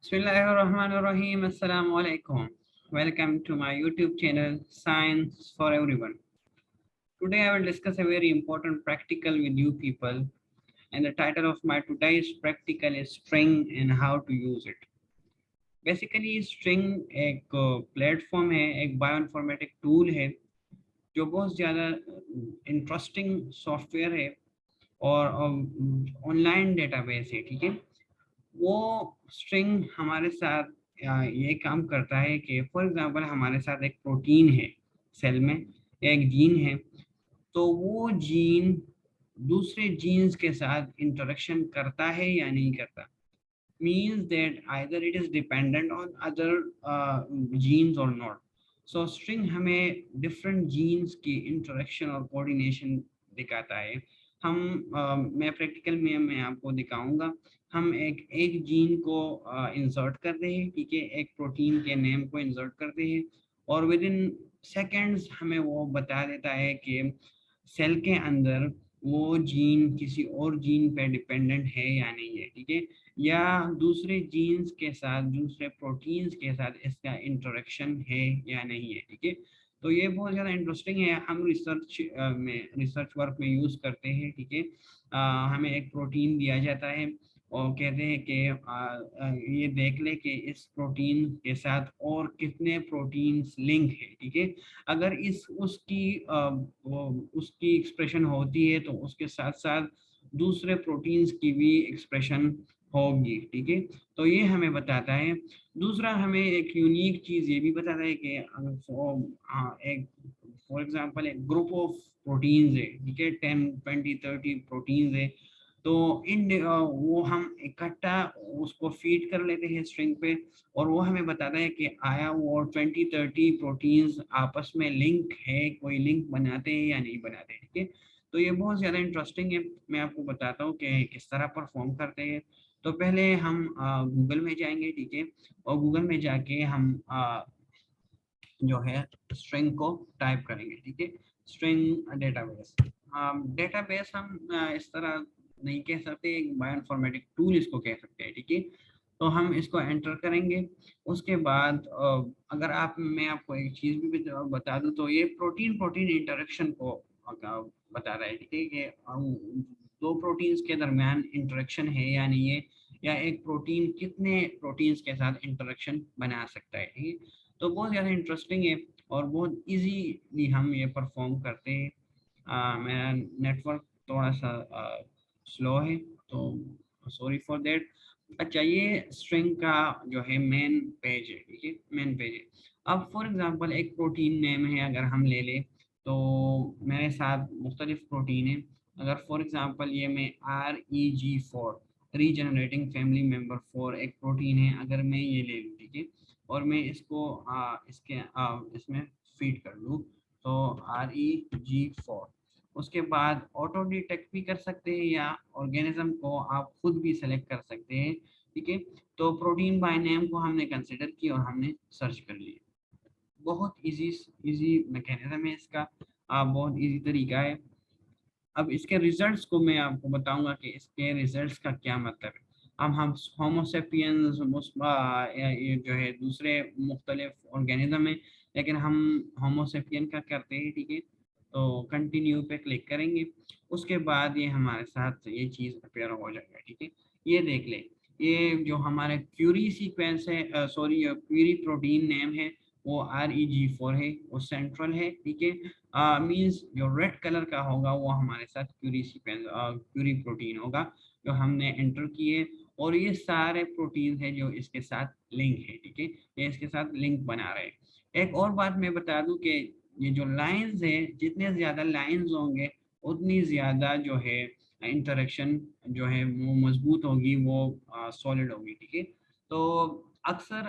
Bismillahirrahmanirrahim. Assalamu alaikum. Welcome to my YouTube channel Science for Everyone. Today I will discuss a very important practical with you people, and the title of my today's practical is string and how to use it. Basically string एक platform है, एक बायोइन्फॉर्मेटिक tool है जो बहुत ज़्यादा interesting software है और online database है। ठीक है, वो स्ट्रिंग हमारे साथ ये काम करता है कि फॉर एग्जांपल हमारे साथ एक प्रोटीन है सेल में या एक जीन है, तो वो जीन दूसरे जीन्स के साथ इंटरेक्शन करता है या नहीं करता। Means that either it is dependent on other genes और नॉट। सो स्ट्रिंग हमें डिफरेंट जीन्स की इंटरेक्शन और कोऑर्डिनेशन दिखाता है। मैं प्रैक्टिकल में मैं आपको दिखाऊंगा। हम एक जीन को इंसर्ट करते हैं, ठीक है, एक प्रोटीन के नेम को इंसर्ट करते हैं और विद इन सेकेंड्स हमें वो बता देता है कि सेल के अंदर वो जीन किसी और जीन पे डिपेंडेंट है या नहीं है। ठीक है, या दूसरे जीन्स के साथ दूसरे प्रोटीन्स के साथ इसका इंटरेक्शन है या नहीं है। ठीक है, तो ये बहुत ज़्यादा इंटरेस्टिंग है। हम रिसर्च वर्क में यूज़ करते हैं। ठीक है, हमें एक प्रोटीन दिया जाता है और कहते हैं कि ये देख ले कि इस प्रोटीन के साथ और कितने प्रोटीन्स लिंक है। ठीक है, अगर इस उसकी एक्सप्रेशन होती है तो उसके साथ साथ दूसरे प्रोटीन्स की भी एक्सप्रेशन होगी। ठीक है, तो ये हमें बताता है। दूसरा हमें एक यूनिक चीज़ ये भी बताता है कि एक फॉर एग्जांपल एक ग्रुप ऑफ प्रोटीन्स है, ठीक है, 10, 20, 30 प्रोटीन्स है, तो वो हम इकट्ठा उसको फीड कर लेते हैं स्ट्रिंग पे और वो हमें बताता है कि आया वो 20-30 प्रोटीन्स आपस में लिंक है, कोई लिंक बनाते हैं या नहीं बनाते। ठीक है, तो ये बहुत ज़्यादा इंटरेस्टिंग है। मैं आपको बताता हूँ कि किस तरह परफॉर्म करते हैं। तो पहले हम गूगल में जाएंगे, ठीक है, और गूगल में जाके हम जो है स्ट्रिंग को टाइप करेंगे। ठीक है, स्ट्रिंग डेटाबेस। डेटाबेस हम इस तरह नहीं कह सकते, एक बायोइन्फॉर्मेटिक टूल इसको कह सकते हैं। ठीक है, तो हम इसको एंटर करेंगे। उसके बाद मैं आपको एक चीज़ भी बता दूं तो ये प्रोटीन प्रोटीन इंटरेक्शन को बता रहा है। ठीक है, कि दो प्रोटीन्स के दरमियान इंटरेक्शन है या नहीं है, या एक प्रोटीन कितने प्रोटीन्स के साथ इंटरेक्शन बना सकता है। ठीक है, तो बहुत ज़्यादा इंटरेस्टिंग है और बहुत इजीली हम ये परफॉर्म करते हैं। मेरा नेटवर्क थोड़ा सा स्लो है, तो सॉरी फॉर देट। अच्छा, ये स्ट्रिंग का जो है मेन पेज है। ठीक है, मेन पेज है। अब फॉर एग्जांपल एक प्रोटीन नेम है अगर हम ले लें, तो मेरे साथ मुख्तलिफ प्रोटीन है। अगर फॉर एग्जांपल ये मैं REG4 रीजनरेटिंग फैमिली मेम्बर 4 एक प्रोटीन है, अगर मैं ये ले लूँ, ठीक है, और मैं इसको इसमें फीड कर लूँ, तो REG4। उसके बाद ऑटो डिटेक्ट भी कर सकते हैं या ऑर्गेनिज्म को आप खुद भी सेलेक्ट कर सकते हैं। ठीक है, तो प्रोटीन बाय नेम को हमने कंसिडर किया और हमने सर्च कर लिया। बहुत इजी इजी मैकेनिज्म है इसका, बहुत इजी तरीका है। अब इसके रिजल्ट्स को मैं आपको बताऊंगा कि इसके रिजल्ट्स का क्या मतलब है। अब हम होमोसेपियंस ये जो है दूसरे मुख्तलिफ ऑर्गेनिज्म है, लेकिन हम होमोसेपियन का करते हैं। ठीक है, तो कंटिन्यू पे क्लिक करेंगे। उसके बाद ये हमारे साथ ये चीज़ अपेयर हो जाएगा। ठीक है, ये देख ले, ये जो हमारे क्यूरी सीक्वेंस है, सॉरी क्यूरी प्रोटीन नेम है, वो REG4 है, वो सेंट्रल है। ठीक है, मीन्स जो रेड कलर का होगा वो हमारे साथ क्यूरी सीक्वेंस क्यूरी प्रोटीन होगा जो हमने एंटर किए, और ये सारे प्रोटीन है जो इसके साथ लिंक है। ठीक है, ये इसके साथ लिंक बना रहे हैं। एक और बात मैं बता दूं कि ये जो लाइंस है, जितने ज़्यादा लाइंस होंगे उतनी ज़्यादा जो है इंटरेक्शन जो है वो मजबूत होगी, वो सॉलिड होगी। ठीक है, तो अक्सर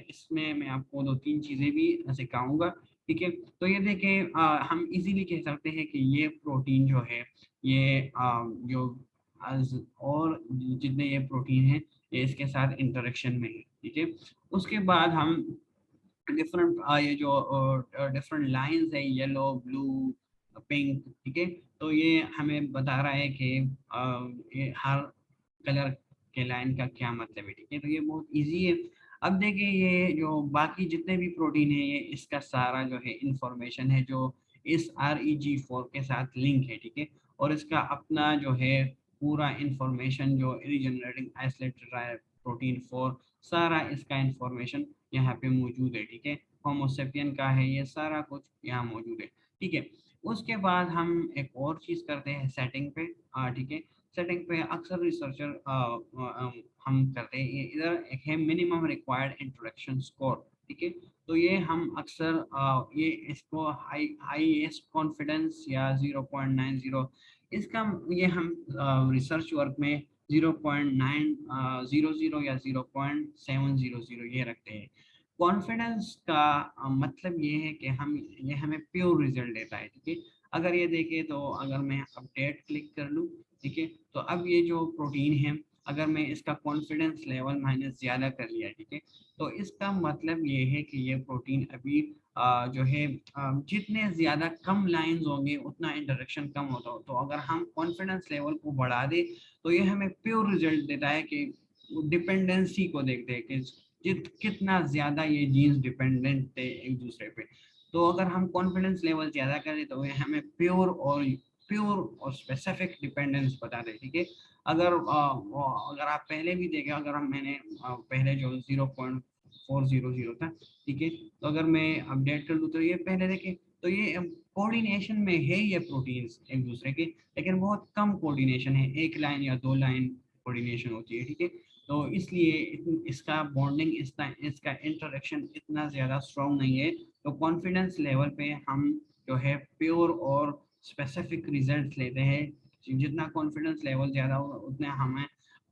इसमें मैं आपको दो तीन चीज़ें भी सिखाऊंगा। ठीक है, तो ये देखें, हम इजीली कह सकते हैं कि ये प्रोटीन जो है ये जो और जितने ये प्रोटीन है ये इसके साथ इंटरेक्शन में है। ठीक है, उसके बाद हम डिफरेंट ये जो डिफरेंट लाइंस है, येलो, ब्लू, पिंक, ठीक है, तो ये हमें बता रहा है कि ये हर कलर के लाइन का क्या मतलब है, ठीक है। तो ये बहुत इजी है। अब देखिए ये जो बाकी जितने भी प्रोटीन है, ये इसका सारा जो है इंफॉर्मेशन है जो इस REG4 के साथ लिंक है, ठीक है। और इसका अपना जो है पूरा इंफॉर्मेशन जो रीजनरेटिंग आइसोलेटेड प्रोटीन 4, सारा इसका इंफॉर्मेशन यहाँ पे मौजूद है, ठीक है। होमोसेपियन का है, ये सारा कुछ यहाँ मौजूद है, ठीक है। उसके बाद हम एक और चीज़ करते हैं सेटिंग पे, ठीक है। सेटिंग पे अक्सर रिसर्चर हम करते हैं, इधर एक है मिनिमम रिक्वायर्ड इंट्रोडक्शन स्कोर, ठीक है। तो ये हम अक्सर ये इसको हाईएस्ट कॉन्फिडेंस या 0.90, इसका ये हम रिसर्च वर्क में 0.900 या 0.700 ये रखते हैं। कॉन्फिडेंस का मतलब ये है कि हम ये हमें प्योर रिजल्ट देता है, ठीक है। अगर ये देखें तो अगर मैं अपडेट क्लिक कर लूँ, ठीक है, तो अब ये जो प्रोटीन है, अगर मैं इसका कॉन्फिडेंस लेवल माइनस ज़्यादा कर लिया, ठीक है, तो इसका मतलब ये है कि ये प्रोटीन अभी जो है जितने ज़्यादा कम लाइंस होंगे उतना इंटरेक्शन कम होता हो। तो अगर हम कॉन्फिडेंस लेवल को बढ़ा दें तो ये हमें प्योर रिजल्ट देता है कि डिपेंडेंसी को देखते हैं कि कितना ज़्यादा ये जीन्स डिपेंडेंट थे एक दूसरे पे। तो अगर हम कॉन्फिडेंस लेवल ज़्यादा करें तो ये हमें प्योर और स्पेसिफिक डिपेंडेंस बता दे, ठीक है। अगर आप पहले भी देखें, अगर हम मैंने पहले जो 0.400 था, ठीक है, तो अगर मैं अपडेट कर दूँ तो ये पहले देखें तो ये कोऑर्डिनेशन में है ये प्रोटीन्स एक दूसरे के, लेकिन बहुत कम कोऑर्डिनेशन है, एक लाइन या दो लाइन कोऑर्डिनेशन होती है, ठीक है। तो इसलिए इसका बॉन्डिंग, इसका इंटरेक्शन इतना ज़्यादा स्ट्रॉन्ग नहीं है। तो कॉन्फिडेंस लेवल पे हम जो है प्योर और स्पेसिफिक रिजल्ट लेते हैं। जितना कॉन्फिडेंस लेवल ज़्यादा होगा उतना हमें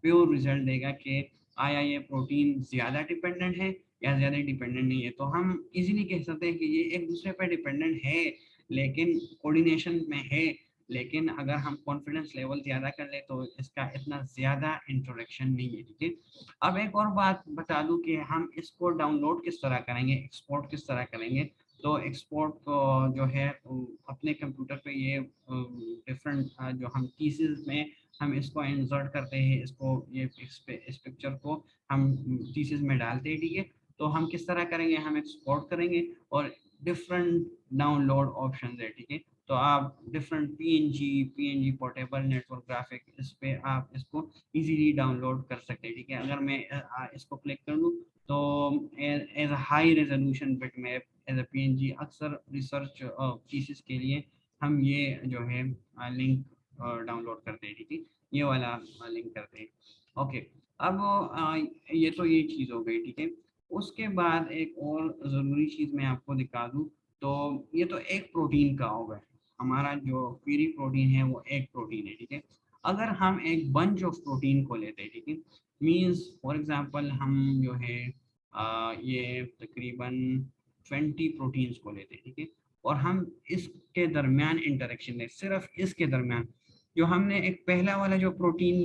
प्योर रिजल्ट देगा कि आया ये प्रोटीन ज़्यादा डिपेंडेंट है या ज़्यादा डिपेंडेंट नहीं है। तो हम इजीली कह सकते हैं कि ये एक दूसरे पर डिपेंडेंट है, लेकिन कोऑर्डिनेशन में है, लेकिन अगर हम कॉन्फिडेंस लेवल ज़्यादा कर ले तो इसका इतना ज़्यादा इंटरेक्शन नहीं है, ठीक है। अब एक और बात बता दूं कि हम इसको डाउनलोड किस तरह करेंगे, एक्सपोर्ट किस तरह करेंगे। तो एक्सपोर्ट जो है अपने कंप्यूटर पे ये डिफरेंट जो हम पीसेस में हम इसको इंसर्ट करते हैं, इसको ये इस पिक्चर को हम पीसेस में डालते हैं, ठीक है। तो हम किस तरह करेंगे, हम एक्सपोर्ट करेंगे और डिफरेंट डाउनलोड ऑप्शन है, ठीक है। तो आप different PNG portable network graphic, इस पे आप इसको इजीली डाउनलोड कर सकते हैं, ठीक है। अगर मैं इसको क्लिक कर लूँ तो as high resolution bitmap as a PNG, अक्सर रिसर्च थीसिस के लिए हम ये जो है लिंक डाउनलोड करते हैं, ठीक है। ये वाला लिंक करते हैं, ओके। अब ये तो ये चीज़ हो गई, ठीक है। उसके बाद एक और ज़रूरी चीज़ मैं आपको दिखा दूँ, तो ये तो एक प्रोटीन का होगा, हमारा जो पीरी प्रोटीन है वो एक प्रोटीन है, ठीक है। अगर हम एक बंच ऑफ प्रोटीन को लेते हैं, ठीक है, मीन्स फॉर एग्जांपल हम जो है ये तकरीबन 20 प्रोटीन्स को लेते हैं, ठीक है, और हम इसके दरमियान इंटरेक्शन है, सिर्फ इसके दरमियान जो हमने एक पहला वाला जो प्रोटीन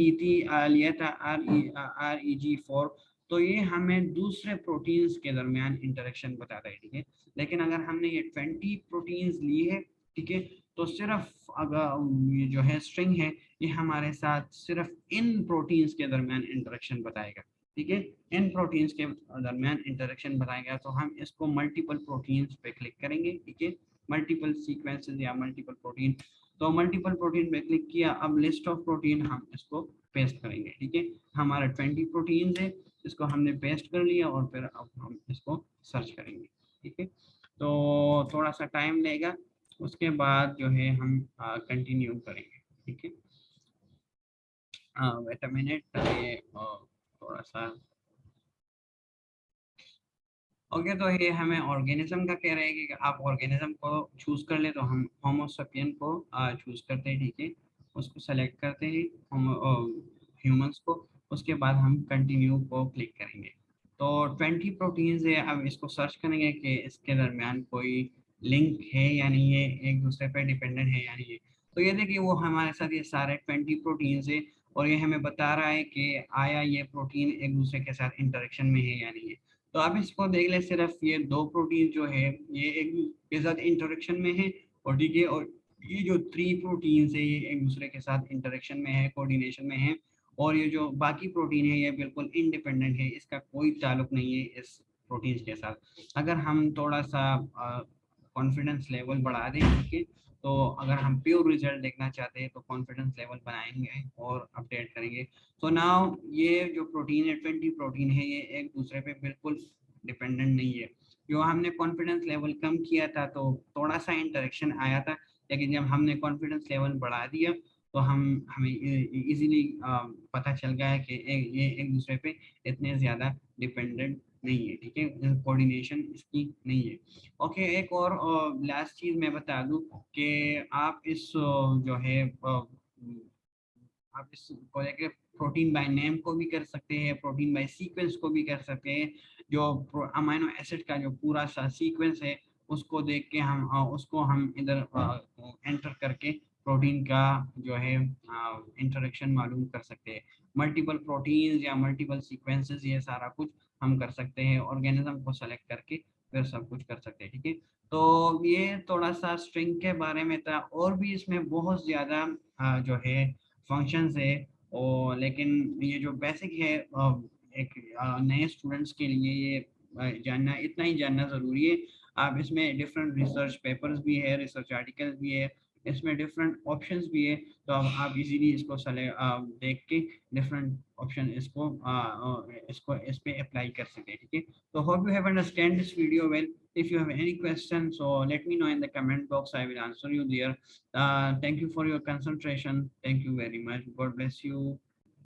लिया था REG4, तो ये हमें दूसरे प्रोटीन्स के दरमियान इंटरेक्शन बताता है, ठीक है। लेकिन अगर हमने ये 20 प्रोटीन्स ली है, ठीक है, तो सिर्फ अगर ये जो है स्ट्रिंग है, ये हमारे साथ सिर्फ इन प्रोटीन्स के दरमियान इंटरेक्शन बताएगा, ठीक है। इन प्रोटीन्स के दरमियान इंटरेक्शन बताएगा। तो हम इसको मल्टीपल प्रोटीन्स पे क्लिक करेंगे, ठीक है, मल्टीपल सीक्वेंसेस या मल्टीपल प्रोटीन। तो मल्टीपल प्रोटीन पे क्लिक किया, अब लिस्ट ऑफ प्रोटीन हम इसको पेस्ट करेंगे, ठीक है। हमारा 20 प्रोटीन है, इसको हमने पेस्ट कर लिया और फिर अब हम इसको सर्च करेंगे, ठीक है। तो थोड़ा सा टाइम लेगा, उसके बाद जो है हम कंटिन्यू करेंगे, ठीक है। वेट अ मिनट, ये थोड़ा सा ओके। तो ये हमें ऑर्गेनिज्म का कह रहे हैं कि आप ऑर्गेनिज्म को चूज कर ले, तो हम होमोसेपियन को चूज करते हैं, ठीक है, उसको सेलेक्ट करते हैं ह्यूमंस को। उसके बाद हम कंटिन्यू को क्लिक करेंगे। तो 20 प्रोटीन्स है, अब इसको सर्च करेंगे कि इसके दरमियान कोई लिंक है या नहीं है, एक दूसरे पर डिपेंडेंट है या नहीं है। तो ये देखिए वो हमारे साथ ये सारे 20 प्रोटीन्स है, और ये हमें बता रहा है कि आया ये प्रोटीन एक दूसरे के साथ इंटरेक्शन में है या नहीं है। तो आप इसको देख ले, सिर्फ ये दो प्रोटीन जो है ये एक के साथ इंटरेक्शन में है, और ठीक है, और ये जो 3 प्रोटीन्स है ये एक दूसरे के साथ इंटरेक्शन में है, कोऑर्डिनेशन में है। और ये जो बाकी प्रोटीन है ये बिल्कुल इंडिपेंडेंट है, इसका कोई ताल्लुक नहीं है इस प्रोटीन्स के साथ। अगर हम थोड़ा सा कॉन्फिडेंस लेवल बढ़ा दें, ठीक है, तो अगर हम प्योर रिजल्ट देखना चाहते हैं तो कॉन्फिडेंस लेवल बनाएंगे और अपडेट करेंगे। तो नाउ ये जो प्रोटीन है 20 प्रोटीन है, ये एक दूसरे पे बिल्कुल डिपेंडेंट नहीं है। जो हमने कॉन्फिडेंस लेवल कम किया था तो थोड़ा सा इंटरेक्शन आया था, लेकिन जब हमने कॉन्फिडेंस लेवल बढ़ा दिया तो हमें इजीली पता चल गया है कि ये एक दूसरे पे इतने ज़्यादा डिपेंडेंट नहीं है, ठीक है, कोऑर्डिनेशन इसकी नहीं है। ओके, एक और लास्ट चीज़ मैं बता दूं कि आप इस जो है आप इस को लेके प्रोटीन बाय नेम को भी कर सकते हैं, प्रोटीन बाय सीक्वेंस को भी कर सकते हैं। जो अमाइनो एसिड का जो पूरा सा सीक्वेंस है उसको देख के हम उसको हम इधर एंटर करके प्रोटीन का जो है इंटरेक्शन मालूम कर सकते हैं। मल्टीपल प्रोटीन्स या मल्टीपल सीक्वेंसेस, ये सारा कुछ हम कर सकते हैं, ऑर्गेनिज्म को सेलेक्ट करके फिर सब कुछ कर सकते हैं, ठीक है। तो ये थोड़ा सा स्ट्रिंग के बारे में था, और भी इसमें बहुत ज़्यादा जो है फंक्शंस है, और लेकिन ये जो बेसिक है एक नए स्टूडेंट्स के लिए ये जानना, इतना ही जानना ज़रूरी है। आप इसमें डिफरेंट रिसर्च पेपर्स भी है, रिसर्च आर्टिकल्स भी है, इसमें डिफरेंट ऑप्शंस भी है, तो अब आप इजीली इसको देख के डिफरेंट ऑप्शन इसको इस पे अप्लाई कर सके, ठीक है। तो hope you have understand this video well. If you have any questions, so let me know in the comment box. I will answer you there. Thank you for your concentration. Thank you very much. God bless you.